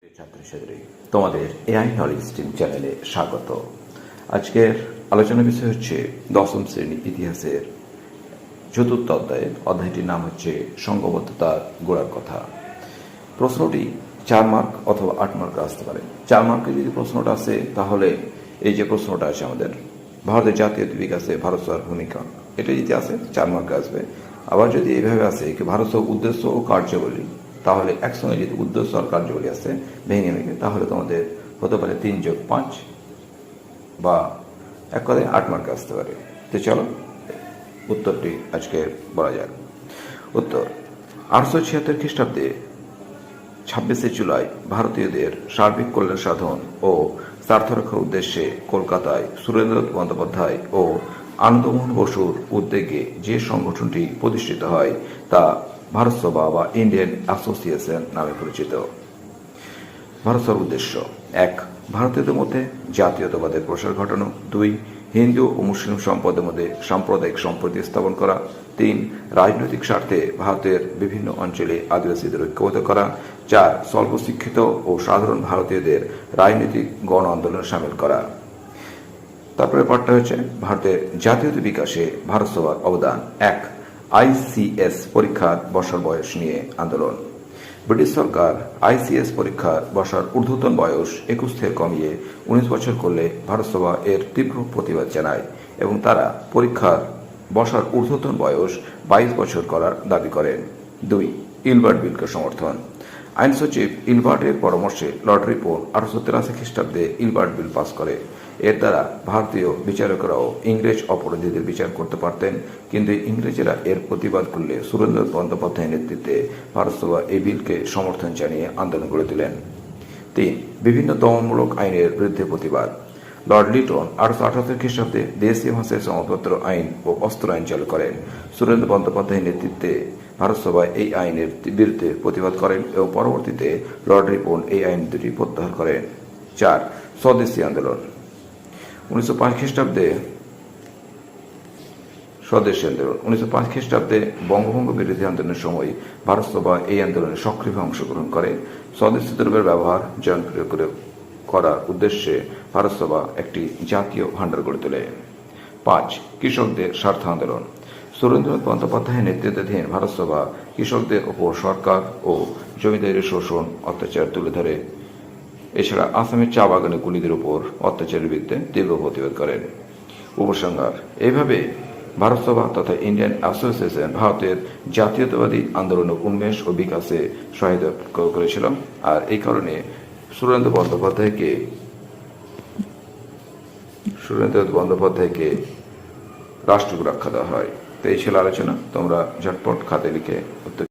ছাত্রছাত্রী, তোমাদের AI knowledge stream চ্যানেলে স্বাগত। আজকের আলোচনার বিষয় হচ্ছে দশম শ্রেণী ইতিহাসের চতুর্থ অধ্যায়টির নাম হচ্ছে সংঘবদ্ধতার গোড়ার কথা। প্রশ্নটি 4 মার্ক অথবা 8 মার্ক আসতে পারে। 4 মার্কে যদি প্রশ্নটা আসে তাহলে এই যে প্রশ্নটা আছে আমাদের ভারতের জাতীয় বিকাশে ভারত সরকারের ভূমিকা, এটা যদি আসে 4 মার্কে আসবে। আবার যদি এইভাবে আসে কি ভারতের উদ্দেশ্য ও কার্যাবলী, তাহলে একসঙ্গে যদি উদ্দেশ্য আর কার্যাবলী আসে ভেঙে ভেঙে, তাহলে তোমাদের হতে পারে 3+5 বা এক কথায় 8 মার্কে আসতে পারে। তো চলো উত্তরটি আজকে বলা যাক। উত্তর: 876 খ্রিস্টাব্দে 26শে জুলাই ভারতীয়দের সার্বিক কল্যাণ সাধন ও স্বার্থরক্ষার উদ্দেশ্যে কলকাতায় সুরেন্দ্রনাথ বন্দ্যোপাধ্যায় ও আনন্দমোহন বসুর উদ্যোগে যে সংগঠনটি প্রতিষ্ঠিত হয় তা ভারত সভা বা ইন্ডিয়ান অ্যাসোসিয়েশন নামে পরিচিত। ভারত সভার উদ্দেশ্য: 1. ভারতীয়দের মধ্যে জাতীয়তাবাদের প্রসার ঘটানো। 2. হিন্দু ও মুসলিম সম্প্রদায়ের মধ্যে সাম্প্রদায়িক সম্প্রীতি স্থাপন করা। 3. রাজনৈতিক স্বার্থে ভারতের বিভিন্ন অঞ্চলে আদিবাসীদের ঐক্যবদ্ধ করা। 4. স্বল্প শিক্ষিত ও সাধারণ ভারতীয়দের রাজনৈতিক গণ আন্দোলনে সামিল করা। তারপরে পাঠটা হচ্ছে ভারতের জাতীয়তা বিকাশে ভারত সভার অবদান। 1. আইসিএস পরীক্ষার বসার বয়স নিয়ে আন্দোলন। ব্রিটিশ সরকার আইসিএস পরীক্ষার বসার ঊর্ধ্বতন বয়স 21 থেকে কমিয়ে 19 বছর করলে ভারত সভা এর তীব্র প্রতিবাদ জানায় এবং তারা পরীক্ষার বসার ঊর্ধ্বতন বয়স 22 বছর করার দাবি করেন। 2. ইলবার্ট বিলকে সমর্থন। আইন সচিব ইলবার্টের পরামর্শে লর্ড রিপন 1883 খ্রিস্টাব্দে ইলবার্ট বিল পাস করে। এর দ্বারা ভারতীয় বিচারকরাও ইংরেজ অপরাধীদের বিচার করতে পারতেন, কিন্তু ইংরেজেরা এর প্রতিবাদ করলে সুরেন্দ্রনাথ বন্দ্যোপাধ্যায়ের নেতৃত্বে ভারত সভা এই বিলকে সমর্থন জানিয়ে আন্দোলন গড়ে তোলেন। 3. বিভিন্ন দমনমূলক আইনের বিরুদ্ধে প্রতিবাদ। লর্ড লিটন 1878 খ্রিস্টাব্দে দেশীয় ভাষায় সমাজপত্র আইন ও অস্ত্র আইন চালু করেন। সুরেন্দ্র বন্দ্যোপাধ্যায়ের নেতৃত্বে ভারত সভায় এই আইনের বিরুদ্ধে প্রতিবাদ করেন এবং পরবর্তীতে লর্ড রিপন এই আইন দুটি প্রত্যাহার করেন। 4. স্বদেশী আন্দোলন। 1905 খ্রিস্টাব্দে স্বদেশী আন্দোলন। 1905 খ্রিস্টাব্দে বঙ্গভঙ্গ বিরোধী আন্দোলনের সময় ভারত সভা এই আন্দোলনে সক্রিয়ভাবে অংশগ্রহণ করে। স্বদেশী দ্রব্যের ব্যবহার জনপ্রিয় করার উদ্দেশ্যে ভারত সভা একটি জাতীয় ভাণ্ডার গড়ে তোলে। 5. কৃষকদের স্বার্থ আন্দোলন। সুরেন্দ্রনাথ বন্দ্যোপাধ্যায়ের নেতৃত্বাধীন ভারত সভা কৃষকদের ওপর সরকার ও জমিদারের শোষণ অত্যাচার তুলে ধরে। এছাড়া আসামের চা বাগানের কুলিদের উপর অত্যাচারের বিরুদ্ধে তীব্র প্রতিবাদ করেন। উপসংহার: এইভাবে ভারত সভা তথা ইন্ডিয়ান অ্যাসোসিয়েশন ভারতের জাতীয়তাবাদী আন্দোলনের উন্মেষ ও বিকাশে সহায়তা করেছিল, আর এই কারণে সুরেন্দ্রনাথ বন্দ্যোপাধ্যায়কে রাষ্ট্রগুরু আখ্যা দেওয়া হয়। তো এই ছিল আলোচনা। তোমরা ঝটপট খাতে লিখে উত্তর